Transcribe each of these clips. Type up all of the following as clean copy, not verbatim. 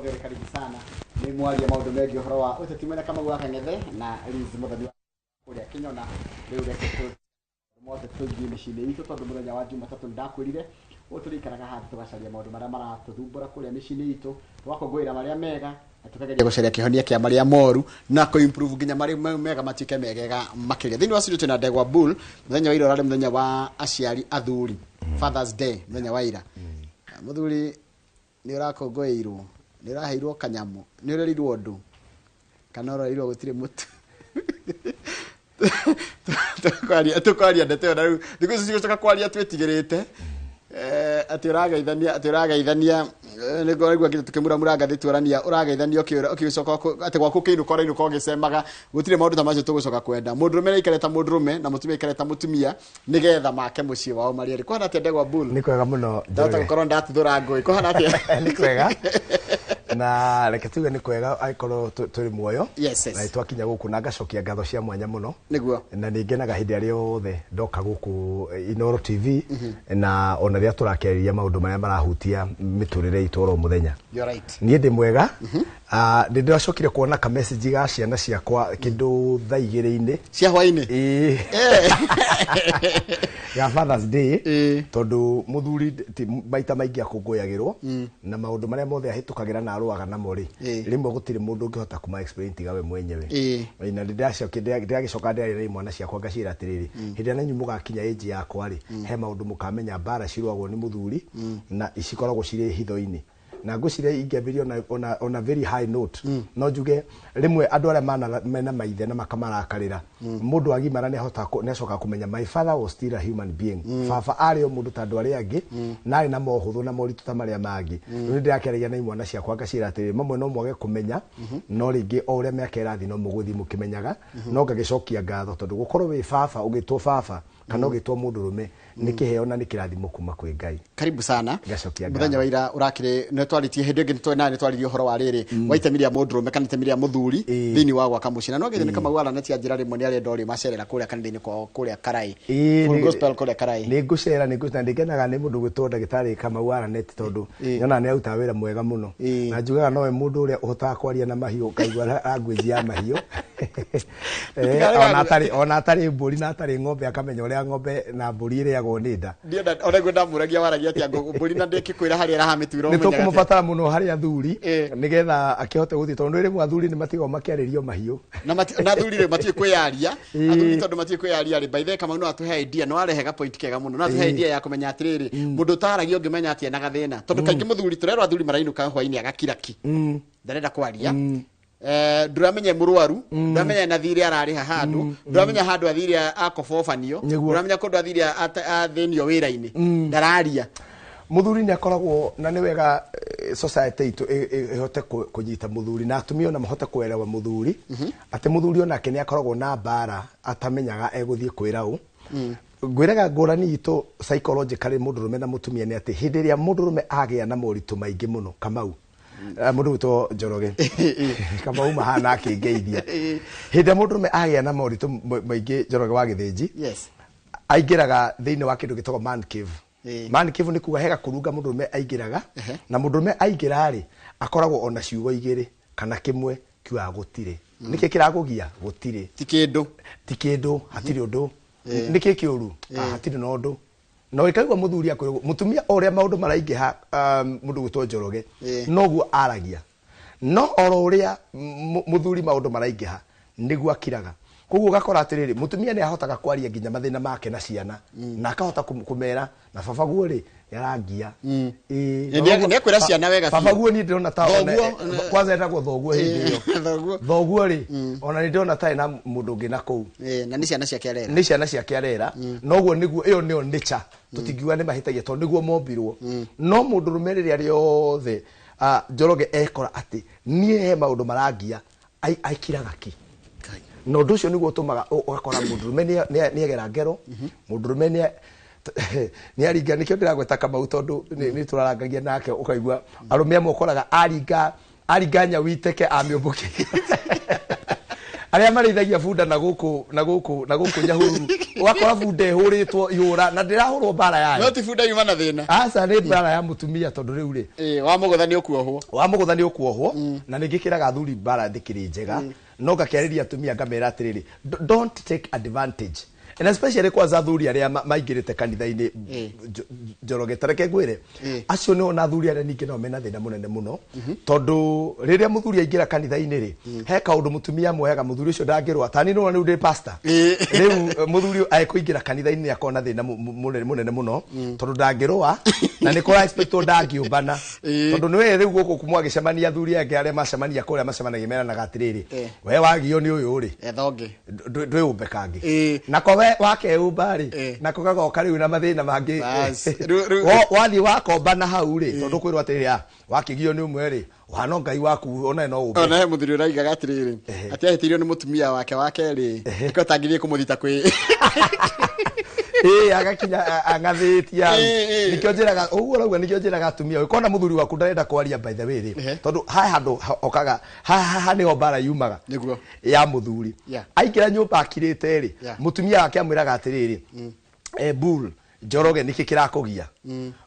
Mwogere karibu sana. Ni mwaria maundu mengi uhoro wa utetimene kama gwaka ngethe na Liz Muthoni kuria Kinyona riu reke tu mothe tugi micini itu tondu muthenya wa Jumatatu ndakwirire uturikaraga handu tugacaria maundu maria maratuthumbura kuria micini itu twakongwira maria mega na tukageria gucaria kihonia kia maria moru na ko improve nginya maria mega matike megega makiria thini wa studio na Ndegwa Bull muthenya wa ira rari muthenya wa aciari athuri Father's Day muthenya wa ira muthuri ni urakongweirwo ni uraheirwo kanyamo ni urerirwo ndu kana urerirwo gutire mutu tukwaria ndete na riu thiku ici cigucoka kwaria twetigirite ati urageithania nigo rigwa kitu tukimura ngathi turania urageithania ukicoka ati gwaku kiinu kora inu kogicemaga gutire maundu tamacio tugucoka kwenda mundurume ni ikareta mundurume na mutumia ikareta mutumia nigetha make mucii wao mariari kwa hana ati Ndegwa Bull ni kwega muno ndata gukorwo ndatuthura ngui kwa hana ati ni kwega na reke tuge ni kwega aikorwo turi muoyo na itwakinya guku na ngacokia ngatho cia mwanya muno niguo na ningenaga hindi ari othe ndoka guku Inoro TV na ona ria turakeriria maundu maria marahutia miturire itu ro muthenya you're right nie ndi mwega ndiracokire kuona ka message ga ciana ciakwa kindu thaa 2:00 cia hwaini ya Father's Day tondu muthuri maita maingi akunguyagirwo na maundu maria mothe ahitukagira na aruaga namo ri rimwe gutire mundu ungihota kuma explain tigawe mwenyewe ina ndiragicoka ndari mwana ciakwa ngacira atiriri hindi na nyumu gakinya age yakwa ri he maundu mukamenya bara ciruagwo ni muthuri na icikoragwo ciri hitho-ini na ngucire ingebirio on a very high note no njuge rimwe andu aria mena maithe na makamarakarira mundu agimara ne hota ne coka kumenya my father was still a human being baba ari o mundu tandu aria angi na ari na mohuthu na moritu ta maria mangi ni ndirakereria na imwana ciakwa ngacira atiri mamwe no mwage kumenya no ringi o uria miaka irathi no muguthi mukimenyaga no ngagicokia ngatho tondu gukorwo wi baba ugitwo baba kana ugitwo mundurume ni kiheo na ni kirathimo kuma kwi Ngai karibu sana ngacokia muthenya wa ira urakire ne twaritie hindi ngi ni twaririe uhoro wa riri wa Itemi ria mundurume kana Itemi ria muthuri thini wa gwaka mucina no githini kama wala neti ajira rimwe ni ari ndori macerera kuria kanitha-ini kuria Karai full gospel kuria Karai ni ngucera ni ngucera ndigenaga ni mundu gwitwo ndagitari kama wala neti tondu nyona ni auta wira mwega muno na njugaga nowe mundu uria uhotaga kwaria na mahiu kaigwa language ya mahiu ona atari mburi na atari ng'ombe akamenya uria ng'ombe na mburi iri agonida ndio ona gwenda muragia waragia ati mburi na ndikikwira hari arahamitwira umenya ni tukumubatara muno hari athuri nigetha akihote guthi tondu iri athuri ni matigo makiaririo mahiu na athuri ri matie kwiyaria athuri tondu matie kwiyaria ri by the kama no atuhe idea no arehega point kega muno no atuhe idea ya kumenya atiriri mundu taragio ngimenya ati na gathina tondu kaingi muthuri turero athuri marainuka hwaini agakiraki ndarenda kwaria nduramenya murwaru nduramenya na thiri arari handu nduramenya handu athiri akofofanio nduramenya kundu athiri athenio wira-ini ndararia muthuri ni akoragwo na ni wega society itu ihote kunyita muthuri na atumia na mahote kuelewa muthuri ati muthuri onake ni akoragwo na bara atamenyaga eguthie kwira u ngwiraga ngurani itu psychologically mundurume na mutumia ni ati hindi ria mundurume agia na moritu maingi muno kamau mundu to Njoroge kama uma hana akingeithia hindi mundurume agia na moritu maingi Njoroge wa githinji aingiraga thiini wa kindu gitagwo man cave man cave ni kuga hega kurunga mundurume aingiraga na mundurume aingira ri akoragwo ona ciugo igiri kana kimwe kiwa gutire niki kiragugia gutire ti kindu hatiri undu niki kiuru hatiri no undu no ikaigwa muthuri akwirwo mutumia oria maundu maraingiha mundu gwitwo Njoroge noguo aragia no oro uria muthuri maundu maraingiha niguo akiraga koguo gakora atiriri mutumia ni ahotaga kwaria nginya mathina make na ciana na akahota kumera na baba guo ri yarangia ni kwira ciana wega baba guo ni ndona ta kwanza etagwo thoguo hindi iyo thoguo ri ona ni ndona ta na mundu ngi na kou na ni ciana ciake arera noguo niguo iyo nio nature tutingiwa ni mahitagia to niguo mombirwo no mundu rumereri ari othe Njoroge ekora ati nie he maundu marangia aikiraga ki no nducio niguo tumaga ugakora mundurume ni agera ngero mundurume ni aringa nikio ndiragweta kama tondu ni turarangagia nake ukaigua arume amwe ukoraga aringa nya witeke amiumbuki aria marithagia bunda na guku Nyahururu wakora bunda ihuritwo ihura na ndirahurwo bara yayo no ti bunda yuma na thina aca ni bara ya mutumia tondu riu ri wa mugutha ni ukuohwo na ningikiraga thuri bara ndikiri njega no ngakeriria atumia ngamera atiriri don't take advantage and especially kwa zathuri aria maingirite kanitha-ini Njoroge tareke ngwire acio no na thuri aria ningi no mena thina munene muno tondu riria muthuri aingira kanitha-ini ri he kaundu mutumia moyaga muthuri ucio ndangirwa tani no ni ndi pastor riu muthuri aikuingira kanitha-ini akona thina munene muno tondu ndangirwa na ni ko expect ndangiumbana tondu niwe riu guku kumwagicemania thuri angi aria macemania kuria macemanagia mena na gatiriri we wagio ni uyu ri thonge ndwiumbe kangi na kowe wakeumba ri na kugagoka riu na mathina mangi wathi wakomba na hau ri tondu kwirwa atiri wakigio ni umwe ri wano ngai waku ona no umbe ona he muthuri uraiga gatiriri ati ahitirio ni mutumia wake ri ko tangirie kumuthita kwi agakinya angathitia nikio njiraga uguo rauga nikio njiraga atumia ukona muthuri waku ndarenda kwaria by the way ri tondu ha handu okaga ha ni obara yumaga niguo ya muthuri aingira nyumba akirite ri mutumia wake amwiraga atiriri bull Njoroge niki kirakugia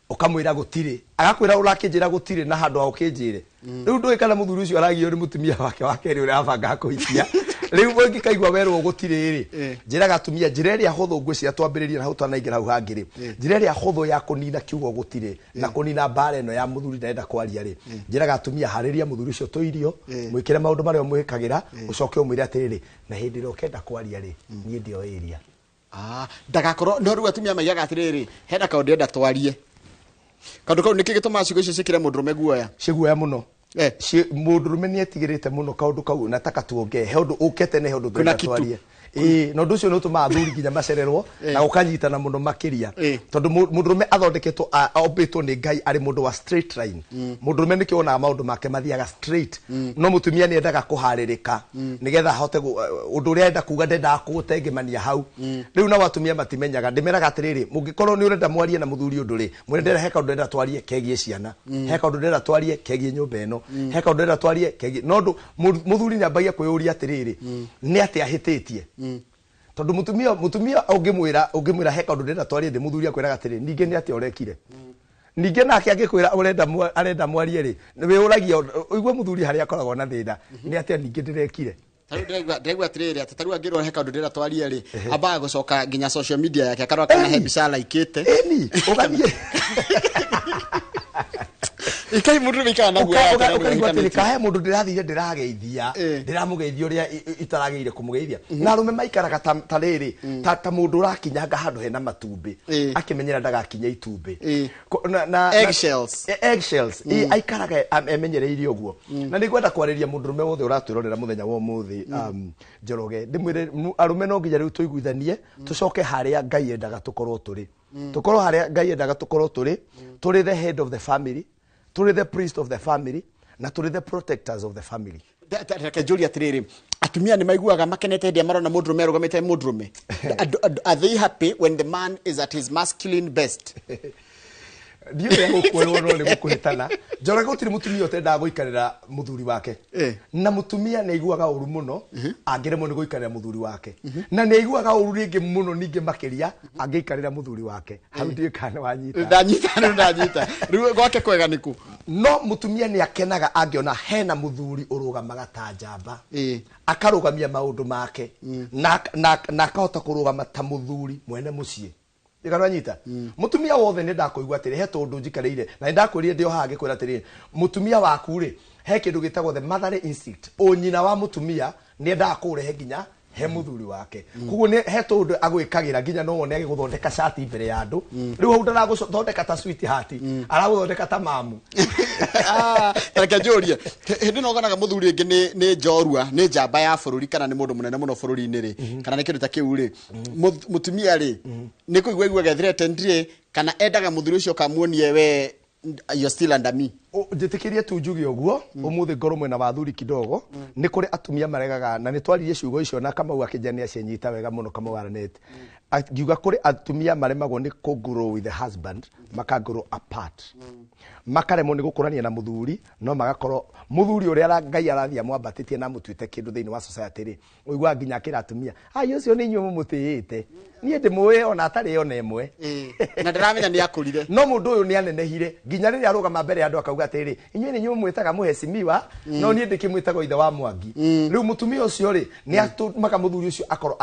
ukamwira gutiri agakwira urakinjira gutiri na handu aukinjire riu ndui kana muthuri ucio aragio ni mutumia wake ri urabanga kuitia riu wengi kaigwa werwo gutiri ri njiraga atumia njireria huthu ngwiciria twambiriria na hau twanaingira hau hangiri njireria huthu ya kunina kiugo gutiri na kunina bara eno ya muthuri ndenda kwaria ri njiraga atumia hariria muthuri ucio tuirio mwikire maundu maria mwikagira ucoke umwire atiriri na hindi ro kenda kwaria ri nie ndio area ndagakorwo no riu atumia maigaga atiriri hena kaundu enda twarie kaundu kau niki gituma ciugo icio cikire mundurume guoya muno mundurume ni etigirite muno kaundu kau nataka tuonge he undu ukete ne he undu twarie no nducio no tuma athuri kinya macererwo na ukanyitana muno makiria tondu mundurume athondeketwo obetwo ni Ngai ari mundu wa straight line mundurume ni kiona maundu make mathiaga straight no mutumia ni endaga kuharirika nigetha hote undu ria enda kuga ndenda kugutengemania hau riu na watumia matimenyaga ndimeraga atiriri mungikorwo ni urenda mwarie na muthuri undu ri mwendera heka undu ndenda twarie kegie ciana heka undu ndenda twarie kegie nyumba eno heka undu ndenda twarie kegie no ndu muthuri ni ambagia kwiyuria atiriri ni ati ahititie tondu mutumia ungimwira heka undu ndenda twarie ndi muthuri akwiraga atiri ninge ni ati orekire ninge nake angikwira arenda mwarie ri we uragia uigwe muthuri haria akoragwo na thina ni ati ninge ndirekire ndegwa atiriri ati taru angirwo heka undu ndenda twarie ri ambaga gucoka nginya social media yake akarwa kana he bisala ikite ugathie ikai mundu bikana guo kahe mundu ndirathire ndirageithia ndiramugeithia uria itarageire kumugeithia na rume maikaraga ta riri ta mundu urakinyanga handu hena matumbi akimenyera ndagakinya itumbi na eggshells aikaraga emenyereire uguo na nigwenda kwariria mundu rume wothe uratwirorera muthenya wa muthi Njoroge ndimwire arume no nginya riu tuiguithanie tucoke haria Ngai endaga tukorwo haria Ngai endaga tukorwo turi the head of the family, turi the priest of the family, na turi the protectors of the family. Reke njuri atiriri atumia ni maiguaga makenete hĩndĩ marona mũndũrũme arũgamĩte mũndũrũme are they happy when the man is at his masculine best? Ndiyo ya gukwirwo no ni gukuhitana Njoroge gutiri mutumia utenda guikarira muthuri wake na mutumia ni aiguaga uru muno angiremwo ni guikarira muthuri wake na ni aiguaga uru ringi muno ningi makiria angiikarira muthuri wake hau ndiye kana wanyita ndanyita riu gwake kwega niku no mutumia ni akenaga angiona hena muthuri urugamaga ta njamba akarugamia maundu make na akahota kurugama ta muthuri mwene mucii igaranyita mutumia wothe ne ndakoigwa atiri he tondu njikareire na ndakwirire ndio hage kwira atiri mutumia waku ri he kindu gitagwo the motherly instinct onyina wa mutumia ne ndakurehe nginya he muthuri wake kuguo ne he tondu agwikagira nginya no wone agiguthondeka shati mbere ya andu riu hau ndaraguthondeka ta sweet heart araguthondeka ta mamu reke njurie hindi no ganaga muthuri ingi ni njorua ni njamba ya bururi kana ni mundu munene muno bururi-ini ri kana ni kindu ta kiu ri mutumia ri ni kuigwa igwa threatened ri kana endaga muthuri ucio kamuonie we you're still under me njitikirie tu njugi oguo umuthi ngoro mwena wa thuri kidogo ni kuri atumia maregaga na ni twaririe ciugo icio na Kamau akijania cianyita wega muno Kamau aranete Ngiuga kuri atumia maremagwo ni ku grow with the husband maka grow apart. Makaremwo ni gukurania na muthuri no magakorwo muthuri uria Ngai arathia mwambatitie na mutuite kindu thiini wa society ri uigwa nginya kira atumia ai ucio ni inyu mumutiite nie ndimuwe ona atari ona imwe na ndiramenya ni akurire no mundu uyu ni anenehire nginya riri arugama mbere andu akauga atiri inyu ni mwitaga muhecimiwa no nie ndikimwitaga ithe wa Mwangi riu mutumia ucio ri ni atuma muthuri ucio akoro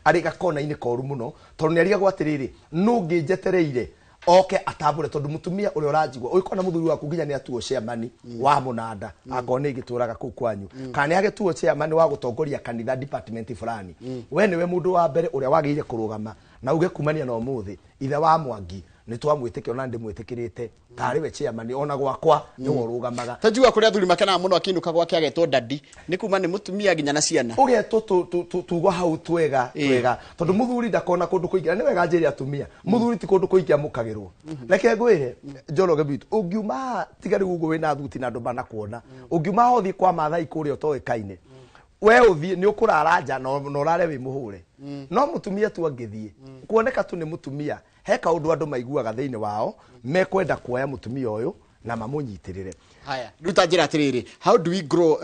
ari gakona-ini koru muno tondu ni ariga gwatiriri nungi njetereire oke atambure tondu mutumia uri urajigwa uikona muthuri waku nginya ni atuo chairman wa munanda akone igituraga ku kwanyu kana ni agituo chairman wa gutongoria kanitha department fulani we niwe mundu wa mbere uria wagire kurugama na uge kumania na umuthi ithe wa Mwangi ni twamwitikia ona ndi mwitikirite tari we chairman ona gwakwa ni worugamaga tajua kuri athuri makana muno akinuka gwake agetwo dadi ni kuma ni mutumia nginya na ciana ugetwo tugwa hau twega tondu muthuri ndakona kundu kuingira ni wega njiri atumia muthuri ti kundu kuingia mukagirwo reke ngwire Njoroge bitu ungiuma tigari gugu wina thuti na ndomba na kuona ungiuma hothi kwa mathai kuri otoekaine we uthie ni ukurara nja no urare wi muhure no mutumia tu angithie kuoneka tu ni mutumia he kaundu andu maiguaga thiini wao mekwenda kuoya mutumia uyu na mamunyitirire haya ruta njira atiriri how do we grow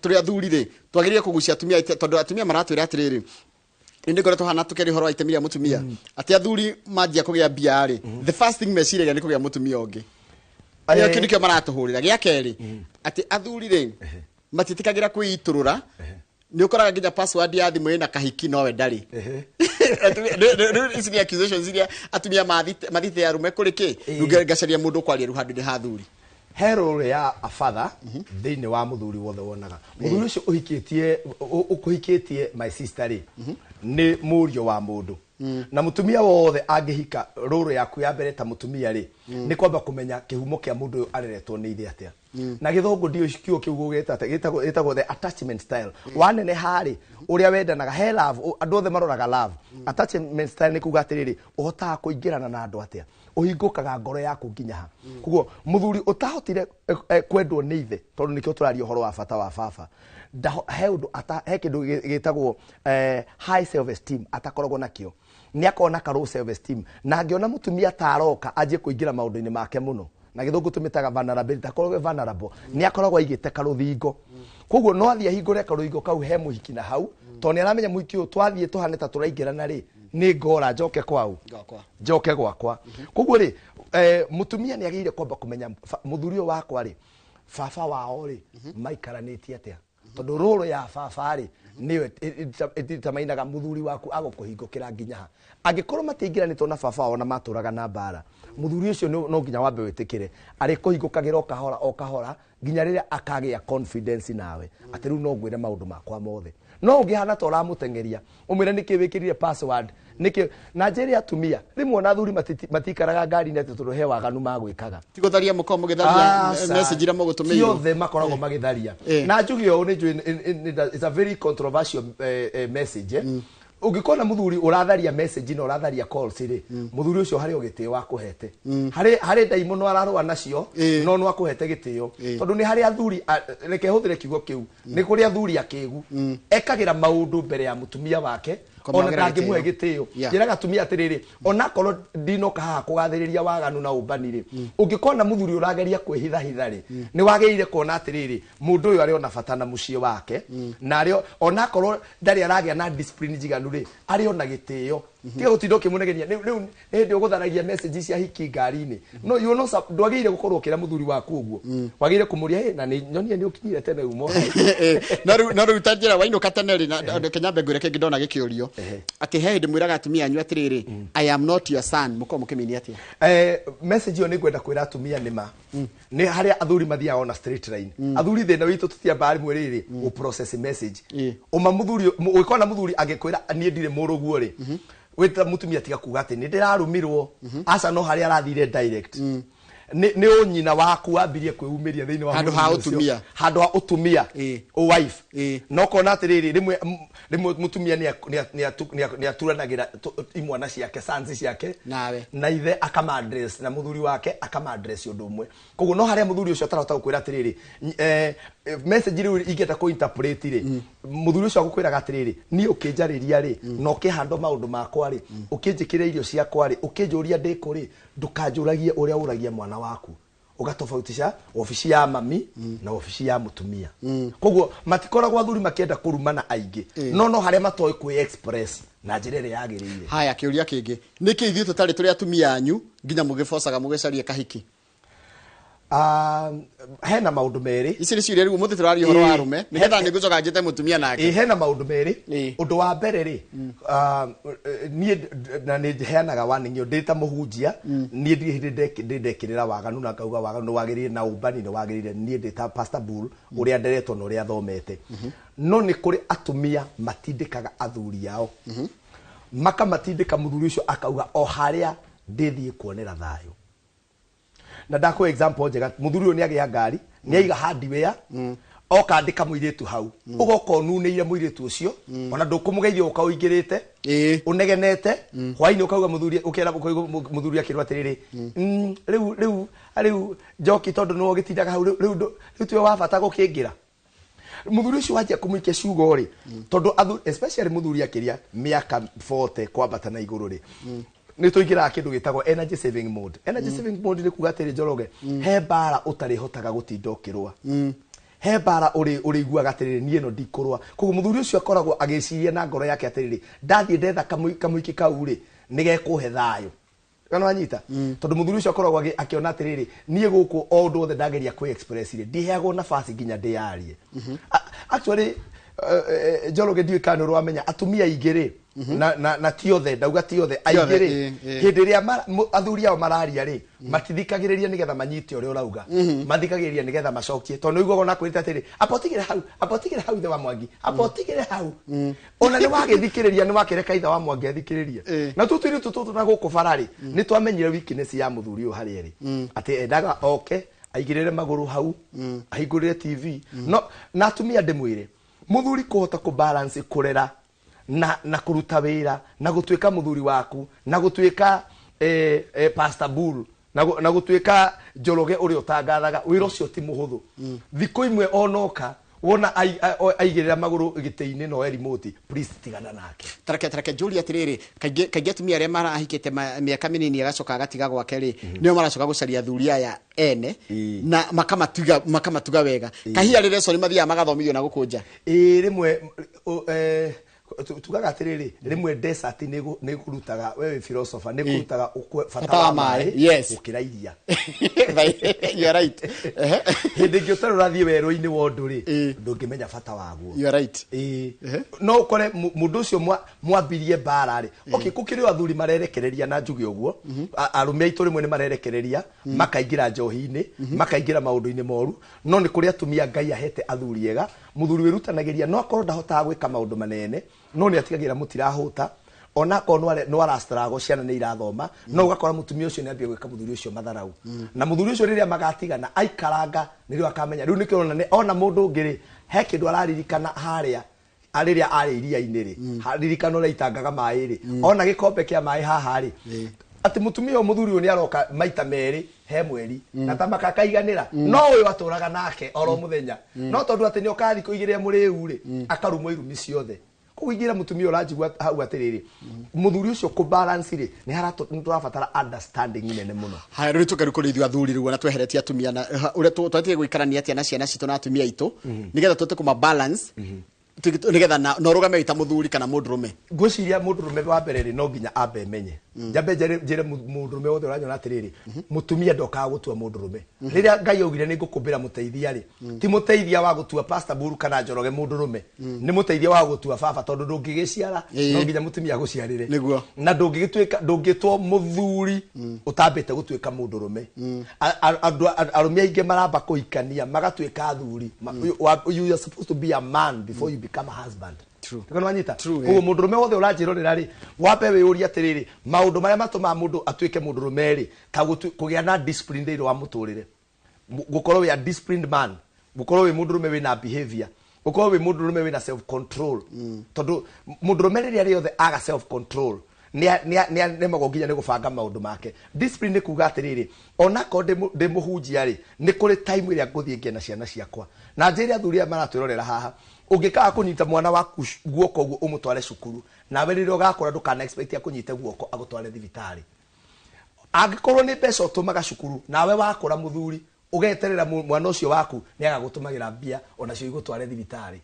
turi athuri ri twagirire kugucia atumia tondu atumia maratwira atiriri indi ngoretwo hana tukeri horo Itemi ya mutumia ati athuri manjia kugia mbia ri the first thing meciraga ni kugia mutumia ungi ayo kindu kio maratuhurira gia keri ati athuri ri matitikagira kwiiturura ni ukoraga nginya password ya thimu ina kahiki nowe ndari isi accusations iria atumia mathite ya rume kuri ki rugacaria mundu kwaria ruhandu-ini ha thuri hero ya afather thiini wa muthuri wothe wonaga muthuri ucio ukuhikitie my sister ri ni murio wa mundu na mutumia wothe angihika ruru yaku ya mbere ta mutumia ri ni kwamba kumenya kihumo kia mundu areretwo ni ithe atia na githungu ndio kio kiugo gitagwo the attachment style wanene hari uria wendanaga he love andu othe maroraga love attachment style ni kuga atiriri uhotaga kuingirana na andu atia uhingukaga ngoro yaku nginya ha kuguo muthuri utahotire kwendwo ni ithe tondu nikio turaria horo wa bata wa baba he kindu gitagwo high self esteem atakoragwo nakio ni akona ka low self esteem na angiona mutumia taroka ajie kuingira maundu-ini make muno na githungu tumitaga vulnerability akoragwo vulnerable ni akoragwo aigite karuthingo koguo no athia hingure karuthingo kau he muhiki na hau to ni aramenya muhiki uyu twathie tuhane ta turaingirana ri ni ngora njoke kwau njoke gwakwa koguo ri mutumia ni agire kwamba kumenya muthuri wakwa ri baba wao ri maikaranĩtie atia tondu ruru ya baba ri niwe itamainaga muthuri waku agokuhingukira nginya angikorwo matingiranitwo na baba wao na maturaga na mbara muthuri ucio no nginya wambe witikire ari kuhingukagira o kahora nginya riria akagia confidence nawe ati riu no ngwire maundu makwa mothe no ngihana to ramutengeria umwire niki wikirire password niki na njeri atumia rimwe na thuri matikaraga ngari nete tondu he waganu magwikaga tigutharia muko mugitharia message ira mugutumiyo yothe makoragwo magitharia na njugio ni it's a very controversial message ugikona muthuri uratharia message no uratharia calls ri muthuri ucio hari ugitio wa kuhete hari ndaimo no ararwa nacio no no akuhete gitio tondu ni hari athuri reke huthire kiugo kiu ni kuri athuri akigu ekagira maundu mbere ya mutumia wake ona ndangĩmuhe gĩtĩo njĩraga atumia atĩrĩrĩ ona korwo ndinoka haha kũgathĩrĩria waganu na ũmbani rĩ ũngĩkona mũthuri ũrageria kwĩhithahitha rĩ nĩ wagĩrĩire kuona atĩrĩrĩ mũndũ ũyũ arĩ ona bata na mũciĩ wake na arĩ ona korwo ndarĩ aragĩa na discipline njiganu rĩ arĩ ona gĩtĩo tiga gũtinda ũkĩmũnegenia rĩu nĩ hĩndĩ ũgũtharagia message cia hiki ngari-inĩ no you know ndwagĩrĩire gũkorwo ũkĩra mũthuri waku ũguo wagĩrĩire kũmũria na nyonie nĩ ũkinyire tene umo no rĩu ta njĩra wainũka tene rĩ na Kenyambe ngwĩre kĩngĩ ndona gĩkĩũrio atĩ he hĩndĩ mwĩraga atumia anyu atĩrĩrĩ I am not your son mũkorwo mũkĩmĩnia atĩa message ĩyo nĩ ngwenda kwĩra atumia nĩma nĩ harĩa athuri mathiaga on a straight line athuri thĩna witũ tũtiambaga rĩmwe rĩrĩ gũ process message ũma mũthuri ũgĩkona mũthuri angĩkwĩra niĩ ndirĩ mũrũguo rĩ wita mutumia tiga kuga ati ni ndirarumirwo aca no hari arathire direct nĩ ũnyina waku wambirie kwĩumiria thĩinĩ wa handũ ha ũtumia handũ ha ũtumia wife no kona atĩrĩrĩ rĩmwe mũtumia nĩ aturanagĩra imwana ciake sons ciake na ithe akama-address na mũthuri wake akama-address ũndũ ũmwe koguo no harĩa mũthuri ũcio atarahota gũkwĩra atĩrĩrĩ message rĩu ingĩenda kũ-interpret rĩ mũthuri ũcio agũkwĩraga atĩrĩrĩ niĩ ũkĩnjarĩria rĩ na ũkĩhandwo maũndũ makwa rĩ ũkĩnjĩkĩra irio ciakwa rĩ ũkĩnjũria ndĩkũ rĩ ndũkanjũragie ũrĩa ũragia mwana waku ũgatofautisha ofici ya mami na ofici ya mũtumia koguo matikoragwo athuri makĩenda kũrumana aingĩ no harĩa matoĩ kwĩ-express na njĩra ĩrĩa yagĩrĩire. Haya, kĩũria kĩngĩ nĩkĩ ithuĩ tũtarĩ tũrĩ atumia anyu nginya mũgĩbocaga mũgĩcarie kahiki? Hena maũndũ merĩ ici nĩ ciũria rĩu mũthĩ tũraria ũhoro wa arũme nĩgetha nĩngũcoka njĩte mũtumia nake. Hena maũndũ merĩ ũndũ wa mbere rĩ niĩ na nĩheanaga warning ndĩ ta mũhunjia niĩ ndĩndekĩrĩra waganu na ngauga waganu wagĩrĩire na ũmbani nĩ wagĩrĩire niĩ ndĩ ta Pastor Bull ũrĩa nderetwo na ũrĩa thomete no nĩ kũrĩ atumia matindĩkaga athuri ao makamatindĩka mũthuri ũcio akauga o harĩa ndĩthiĩ kuonera thayũ. Na ndakũ example njega mũthuri ũyũ nĩagĩa ngari nĩaiga hardware okandĩka mũirĩtu hau ũgoka ũnunĩire mũirĩtu ũcio ona ndũkũmũgeithia ũkaũingĩrĩte ũnegenete hwainĩ ũkauga mũthuri ũkĩra mũthuri akĩrwo atĩrĩrĩ rĩu njoki tondũ nĩwe ũgĩtindaga hau rĩu tiwe wa bata gũkĩingĩra mũthuri ũcio wanjia kũmũikia ciugo rĩ tondũ especially mũthuri akĩria mĩaka 40 kwambata na igũrũ rĩ nĩ tũingĩraga kĩndũ gĩtagwo energy saving mode. Energy saving mode nĩ kuga atĩrĩ Njoroge he mbara ũtarĩhotaga gũtinda ũkĩrũa he mbara ũrĩiguaga atĩrĩrĩ niĩ no ndikũrũa koguo mũthuri ũcio akoragwo agĩciria na ngoro yake atĩrĩrĩ ndathiĩ ndetha kamũiki kau rĩ nĩgekũhe thayũ kana wanyita tondũ mũthuri ũcio akoragwo akĩona atĩrĩrĩ niĩ gũkũ o ũndũ wothe ndageria kwĩ-express rĩ ndiheagwo nafasi nginya ndĩyarie. Actually Njoroge ndiũĩ kana nĩũramenya atumia aingĩ rĩ na tiothe ndauga tiothe aingĩ rĩ hĩndĩ ĩrĩa athuri ao mararia rĩ matithikagĩrĩria nĩgetha manyite ũrĩa ũrauga mathikagĩrĩria nĩgetha macokie tondũ nĩiguaga na kwĩrĩte atĩrĩ apotigĩre hau ithe wa Mwangi apotigĩre hau ona nĩ wagĩthikĩrĩria nĩ wakĩreka ithe wa Mwangi athikĩrĩria na tũtũirĩ tũtũ na gũkũ bara rĩ nĩ twamenyire weakness ya mũthuri ũyũ harĩa rĩ atĩ endaga oke aigĩrĩre magũrũ hau ahingũrĩre TV no na atumia ndĩmwĩre mũthuri kũhota kũbalance kũrera na kũruta wĩra na gũtuĩka mũthuri waku na gũtuĩka Pastor Bull na gũtuĩka Njoroge ũrĩa ũtangathaga wĩra ũcio ti mũhũthũ thikũ imwe onoka wona aigĩrĩra magũrũ gĩtĩ-inĩ no remote please tigana nake. Tareke njũria atĩrĩrĩ kaingĩ atumia arĩa marahikĩte mĩaka mĩnini agacoka agatiga gwake rĩ nĩo maracoka gũcaria athuri aya ene na makamatuga wega kahia rĩrĩa cori mathiaga magathomithio na gũkũ nja rĩmwe tugaga atĩrĩrĩ rĩmwe desert nĩ kũrutaga wewe philosopher nĩ kũrutaga bata wa maĩ gũkĩra iria. You are right. Hĩndĩ ĩngĩ ũtarĩ ũrathiĩ werũ-inĩ wa ũndũ rĩ ndũngĩmenya bata waguo. You are right. No ũkore mũndũ ũcio mwambirie mbara rĩ kũkĩrĩ athuri marerekereria na njuge ũguo arũme aitũ rĩmwe nĩ marerekereria makaingĩra njohi-inĩ makaingĩra maũndũ-inĩ moru no nĩ kũrĩ atumia Ngai ahete athuri ega mũthuri wĩrutanagĩria no akorwo ndahotaga gwĩka maũndũ manene no nĩ atigagĩra mũtirahũta ona korwo no arastrago ciana nĩ irathoma no ugakora mũtumia ũcio nĩ ambia gwĩka mũthuri ũcio matharau na mũthuri ũcio rĩrĩa magatigana aikaranga nĩrĩo akamenya rĩu nĩkĩo ona mũndũ ũngĩ rĩ he kĩndũ araririkana harĩa rĩrĩa arĩ iria-inĩ rĩ haririkana ũrĩa itangaga maĩ rĩ ona gĩkombe kĩa maĩ haha rĩ atĩ mũtumia mũthuri ũyũ nĩ aroka maita merĩ he mweri na ta makakaiganĩra no ũyũ atũraga nake oro mũthenya no tondũ atĩ nĩ okathi kũigĩrĩra mũrĩu rĩ akarumwo irumi ciothe kũigĩra mũtumia ũranjigua hau atĩrĩrĩ mũthuri ũcio kũbalance rĩ nĩ tũrabatara understanding nene mũno. Haya rĩu tũkeru kũrĩ ithuĩ athuri rĩu na tweheretie atumia na ũrĩa tũtatiĩ gũikarania atĩa na ciana citũ na atumia aitũ nĩgetha tũte kũmabalance nĩgetha na ũrũgame wĩta mũthuri kana mũndũrũme. Ngwĩciria mũndũrũme wa mbere rĩ no nginya ambe menye njambe njĩre mũndũrũme wothe ũranyona atĩrĩrĩ mũtumia ndokaga gũtua mũndũrũme rĩrĩa Ngai augire nĩ ngũkũmbĩra mũteithia rĩ ti mũteithia wa gũtua Pastor Bull kana Njoroge mũndũrũme nĩ mũteithia wa gũtua baba tondũ ndũngĩgĩciara no nginya mũtumia agũciarĩre na ndũngĩtwo mũthuri ũtambĩte gũtuĩka mũndũrũme. Arũme aingĩ maramba kũhikania magatuĩka athuri. You are supposed to be a man before you become a husband. Kana wanyita True, mundurume wothe uranjirorera ri wambe wiyuri atiriri maundu maria matuma mundu atuike mundurume ri ta kugia na discipline thiri wa muturire gukorwo we a disciplined man gukorwo we mundurume we na behavior gukorwo we mundurume we na self control tondu mundurume ri yothe aga self control ni magonginya ni gubanga maundu make. Discipline ni kuga atiriri ona ko de muhunjia ri ni kuri time iria nguthie ngena ciana ciakwa na njiri athuri maratwirorera haha ungikaga kunyita mwana waku guoko uguo umutware cukuru nawe riri ugakora ndukana expect ya kunyite guoko agutware thibitari angikorwo ni mbeca utumaga cukuru nawe wakora muthuri ugeterera mwana ucio waku ni agagutumagira mbia ona cio igutware thibitari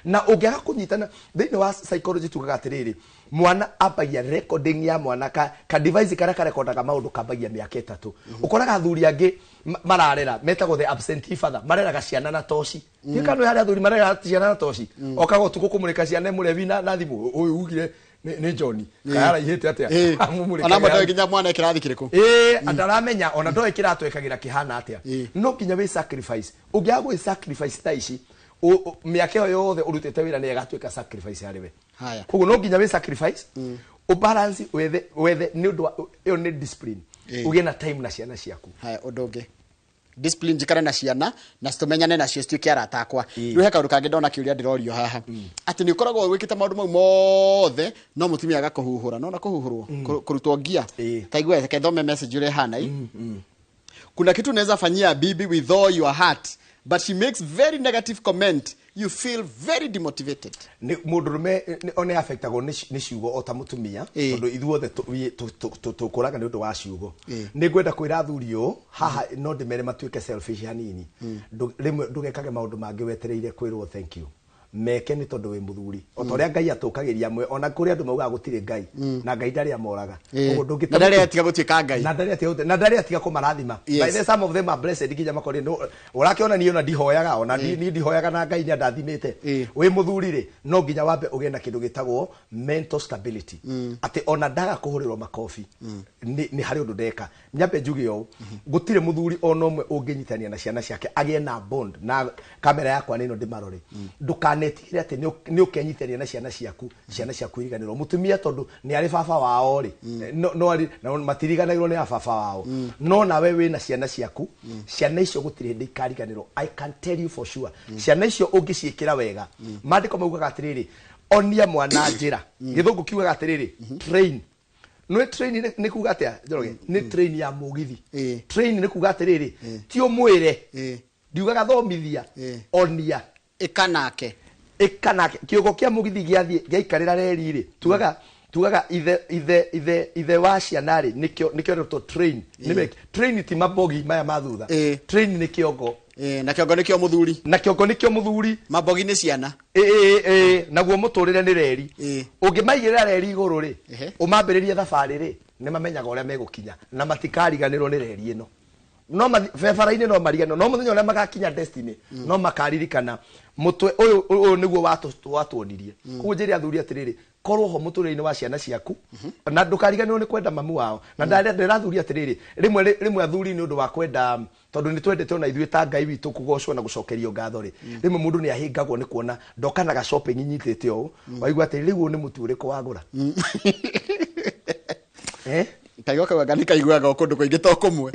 na ungiaga kunyitana thini wa psychology tugaga atiriri mwana ambagia recording ya mwana ka device kara recordaga maundu kambagia miaka 3 ukoraga athuri angi mararera metagwo the absentee father mareraga ciana na toci tikano hari athuri mareraga ciana na toci okago tuko kumurika ciana murevi na thimu uyu ugire ni Johnny kayara ihete atia ona madawe ginya mwana kirathi kiriko andaramenya ona ndoe kiratu ekagira kihana atia no kinya we sacrifice ungiago sacrifice taici miaka yothe urutete wira ni agatuika sacrifice hariwe haya koguo no nginya we sacrifice o balance wethe ni undu yo ni discipline ugie na time na ciana ciaku. Haya odonge discipline jikara na ciana na citumenyane na cio cituike arata akwa riu he kaundu kangi ndona kiuria ndirorio haha ati ni ukoragwo wikite maundu mau mothe no mutumia agakuhuhura no na kuhuhurwo kurutwo ngia taigwe ke thome message ule hana kuna kitu unaweza fanyia bibi with all your heart but she makes very negative comment, you feel very demotivated. Ni mundurume one affectagwo ni ciugo o ta mutumia tondu ithuothe tukuraga ni undu wa ciugo. Ni gwenda kwira athuri u haha no ndimere matuike selfish hanini rimwe ndugekage maundu mangi wetereire kwirwo thank you meke ni tondu we muthuri otoria Ngai atukagiria mwe ona kuri andu mauga gutire Ngai na Ngai ndari amoraga ugo ndungita ndari atiga gutuika Ngai na ndari atiga kumarathima by the some of them are blessed ginya makori no urakiona ni ona ndihoyaga ona ni ndihoyaga na Ngai nya ndathimite we muthuri ri no ginya wambe ugenda kindu gitagwo mental stability ati ona ndaga kuhurirwo makofi ni hari undu ndeka nyambe njugi yo gutire muthuri ona umwe unginyitania na ciana ciake agie na bond na kamera yakwa nino ndimarore ndukanetigire ati ni ukenyithania na ciana ciaku iriganirwo mutumia tondu ni ari baba wao ri no ari na matiriganirwo ni baba wao no nawe we na ciana ciaku ciana icio gutire ndi kariganirwo I can tell you for sure ciana icio ungiciikira wega mandiko maugaga atiriri onia mwana njira githungu kiugaga atiriri train no train ni kuga atia njoroge ni train ya mugithi train ni kuga atiriri ti umwire ndiugaga thomithia onia ikanake kiugo kia mugithi giathie giaikarira reri ri tugaga ithe wa ciana ri nikio to train ni train ti mabogi maya mathutha train ni kiongo na kiongo nikio muthuri mabogi ni ciana naguo muturire ni reri ungimaigirira reri iguru ri umambiririe thabari ri ni mamenyaga uria megukinya na matikariganirwo ni reri ino no fefaraine no mariano no muthenya uria magakinya destiny no makaririkana mutwe uyu niguo watuonirie kuo njiri athuri atiriri korwo ho muturire-ini wa ciana ciaku na ndukariganirwo ni kwenda mamu wao na ndirathuri atiriri rimwe athuri ni undu wa kwenda tondu ni twendete ona ithuĩ ta Ngai witu kugocwo na gucokerio ngatho ri rimwe mundu ni ahingagwo ni kuona ndokanaga shopping nyitete o waigua ati riu ni mutu uriku wagura kaigoka wagani kaiguaga okundu kuingi to kumwe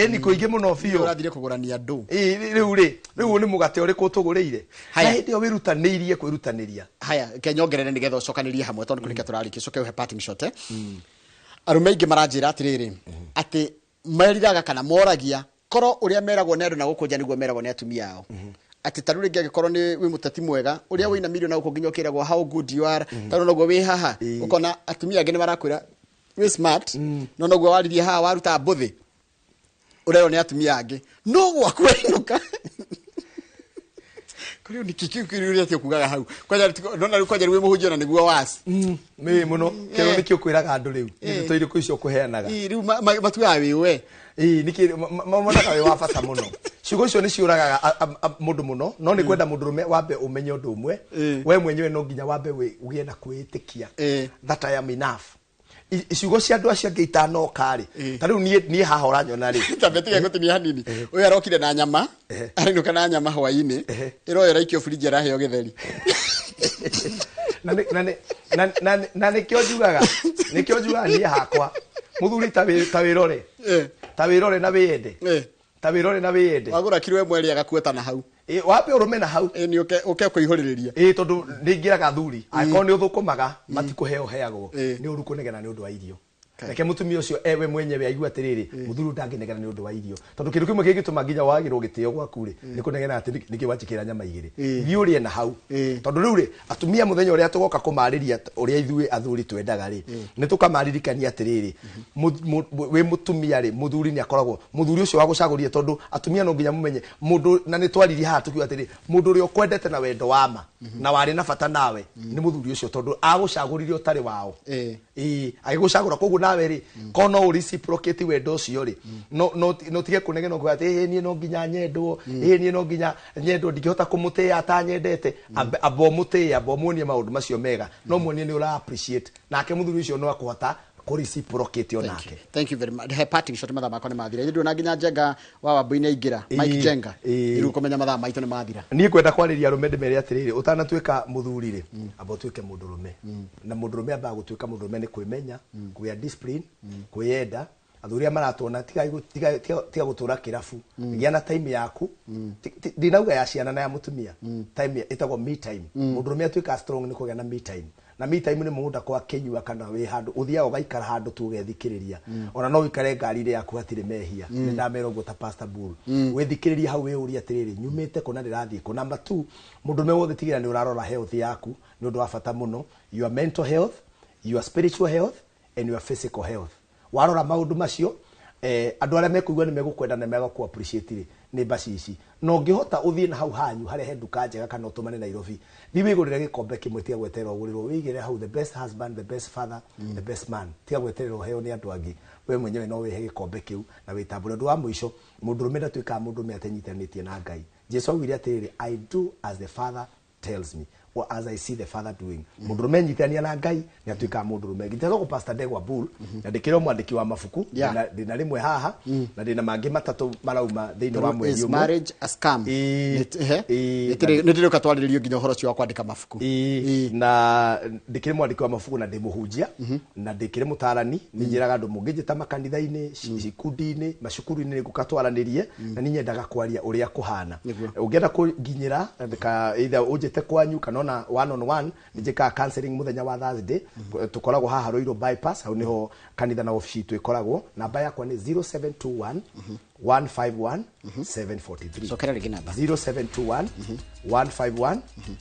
ni kuingi muno biu urathire kugurania andu riu ni mugate uriku tuguriire na hindi o wirutanirie kwirutaniria haya kenyongerere nigetha ucokanirie hamwe tondu kurikia turarikia coke uhe parting shot arume ingi maranjira atiriri ati meriraga kana moragia koro uria meragwo ni andu na gukunja niguo meragwo ni atumia ao ati taruri ngi agikorwo ni wi mutati mwega uria wina milioni na ukunginya ukiragwo how good you are taru noguo wi haha ukona atumia angi ni marakwira we smart no noguo waririe haha waruta mbuthi urero ni atumia angi no gwakwenuka kuri ni kikikiri ati kugaga hau kwaja ndona kwaja wi muhunjio na niguo wasi me muno kero nikio kwiraga andu riu ni toire ku icio kuheanaga riu matuya wiwe niki mamonaga wi wa bata muno ciugo icio ni ciuragaga mundu muno no ni kwenda mundurume wambe umenye undu umwe we mwenyewe no nginya wambe ugie na kwitikia that I am enough ciugo cia andu acio ngeitano kari ta riu nie haha uranyona ri tabetiga gutumia hanini uyu arokire na nyama arinuka na nyama hwaini iroyera ikio fridge araheo githeri na nikio njugaga niĩ hakwa mũthuri ta wĩrore na wĩyende wagũra kiro ĩmwe ĩrĩa gakueta na hau wape ũrũme na hau nĩ ũke kũihũrĩrĩria tondũ nĩingĩraga thuri angĩkorwo nĩ ũthũkũmaga matikũheo heagwo nĩ ũru kũnegena nĩ ũndũ wa irio reke mũtumia ũcio ewe mwenyewe aigua atĩrĩrĩ mũthuri ndangĩnegena nĩ ũndũ wa irio tondũ kĩndũ kĩmwe kĩngĩtũma nginya wagĩrwo gĩtĩo gwaku rĩ nĩ kũnegena atĩ nĩkĩ wanjĩkĩra nyama igĩrĩ thiĩ ũrĩe na hau tondũ rĩu rĩ atumia mũthenya ũrĩa tũgoka kũmarĩria ũrĩa ithuĩ athuri twendaga rĩ nĩ tũkamaririkania atĩrĩrĩ wĩ mũtumia rĩ mũthuri nĩ akoragwo mũthuri ũcio wa gũcagũria tondũ atumia no nginya mũmenye mũndũ na nĩ twaririe haha tukiuga atĩrĩrĩ mũndũ ũrĩa ũkwendete na wendo wa ma na warĩ na bata nawe nĩ mũthuri ũcio tondũ agũcagũrire ũtarĩ wao agĩgũcagũra koguo nawe rĩ ko no reciprocate wendo ũcio rĩ no tige kũnegena ũguo atĩ niĩ no nginya nyendwo niĩ no nginya nyendwo ndingĩhota kũmũtĩĩa atanyendete amba mũtĩĩa amba muonie maũndũ macio mega no muonie nĩ ũra appreciate nake mũthuri ũcio no akũhota kũreciprocate onake. Thank you very much. He parting shot mathaa makwa nĩ mathira ithĩ ndũna nginya Jenga wa Wambũi-inĩ aingĩra Mike Jenga rĩu kũmenya mathaa maitũ nĩ mathira. Niĩ kwenda kwarĩria arũme ndĩmere atĩrĩrĩ ũtanatuĩka mũthuri rĩ amba ũtuĩke mũndũrũme na mũndũrũme ambaga gũtuĩka mũndũrũme nĩ kwĩmenya kwĩya discipline kwĩyenda athuri arĩa maratũona tiga gũtũra kĩrabu gĩa na time yaku ndinauga ya ciana na ya mũtumia time ĩtagwo me time mũndũrũme atuĩka strong nĩ kũgĩa na me time na me time nĩ mũndũ kwa kenyua kana wĩ handũ ũthiaga ũgaikara handũ tu ũgethikĩrĩria ona no ũikare ngari-inĩ yaku hatirĩ mehia nĩ ndamera ũguo ta Pastor Bull wethikĩrĩria hau wĩũria atĩrĩrĩ nyumĩte kũ na ndĩrathiĩ kũ. Number 2 mũndũrũme wothe tigĩrĩra nĩ ũrarora health yaku nĩ ũndũ wa bata mũno your mental health your spiritual health and your physical health warora maũndũ macio andũ arĩa mekũigua nĩ megũkwenda na megũkũ appreciate nĩ mbaci ici no ngĩhota ũthiĩ na hau hanyu harĩa nduka njega kana ũtũmane Nairobi thiĩ wĩgũrĩre gĩkombe kĩmwe tiga gweterera ũgũrĩrwo wĩigĩre hau the best husband the best father the best man tiga gweterera ũheo nĩ andũ angĩ we mwenyewe no wĩhe gĩkombe kĩu na wĩtambũre. Ũndũ wa mũico mũndũrũme ndatuĩkaga mũndũrũme atenyitanĩtie na Ngai. Jesũ augire atĩrĩrĩ I do as the father tells me or as I see the father doing. Mũndũrũme nyitania na Ngai nĩ atuĩkaga mũndũrũme. Ngĩtagwo Pastor Ndegwa Bull na ndĩkĩrwo mwandĩki wa mabuku ndĩna rĩmwe haha na ndĩna mangĩ matatũ marauma thĩinĩ wa mweri ũmwe. Marriage a scam. Nĩndĩrĩũka twarĩrĩrio nginya ũhoro ũcio wa kwandĩka mabuku na ndĩkĩrĩ mwandĩki wa mabuku na ndĩmũhunjia na ndĩkĩrĩ mũtarani nĩnjĩraga andũ mũngĩnjĩta makanitha-inĩ cikundi-inĩ macukuru-inĩ nĩngũka twaranĩrie na nĩ nyendaga kwaria ũrĩa kũhana. Ũngĩenda kũnginyĩra either ũnjĩte kwanyu kana ona one on one njĩkaga counseling mũthenya wa Thursday tukoragwo haha Roiro bypass hau niho kanitha na office tu ikoragwo. Namba yakwa ni 0721 151 743 so kera rigi namba 0721 151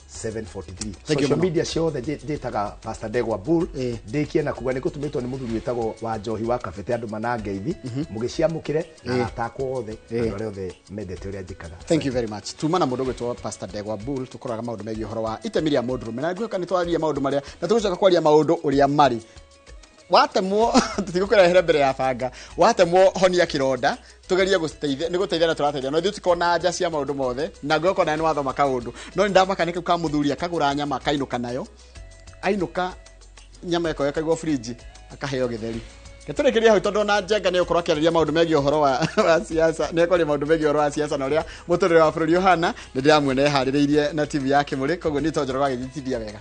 743. Social media ciothe njĩtaga Pastor Ndegwa Bull ndĩkie na kuga nĩ gũtũmĩtwo nĩ mũthuri wĩtagwo wa Njohi wa Kabete andũ manangeithi mũgĩciamũkĩre na atakwo othe arĩa othe mendete ũrĩa njĩkaga. Thank you very much. Tuma na mũndũ gwĩtwo Pastor Ndegwa Bull tukoraga maũndũ megiĩ ũhoro wa itemi rĩa mũndũrũme na ngwĩka nĩ twaria maũndũ marĩa na tũgũcoka kwaria maũndũ ũrĩa marĩ watemwo tutigũkũrehere mbere ya banga watemwo honia kĩronda tugerie gũteithia nĩ gũteithia na tũrateithia no ithuĩ tikona nja cia maũndũ mothe na ngwĩka na nĩ wathoma kaũndũ no nĩ ndamaka nĩ ka mũthuri akagũra nyama akainũka nayo ainũka nyama ĩkoya kaigwo fridge akaheo gĩtheri Gĩtũrĩkĩria hau tondũ na Jenga nĩ ũkorwo akĩarĩria maũndũ megiĩ ũhoro wa siasa nĩ ekwaria maũndũ megiĩ ũhoro wa siasa na ũrĩa mũtũrĩre wa bũrũri ũhana nĩ ndĩramuona eharĩrĩirie na TV yake mũrĩ koguo nĩ tonjorwo agĩthitithia wega.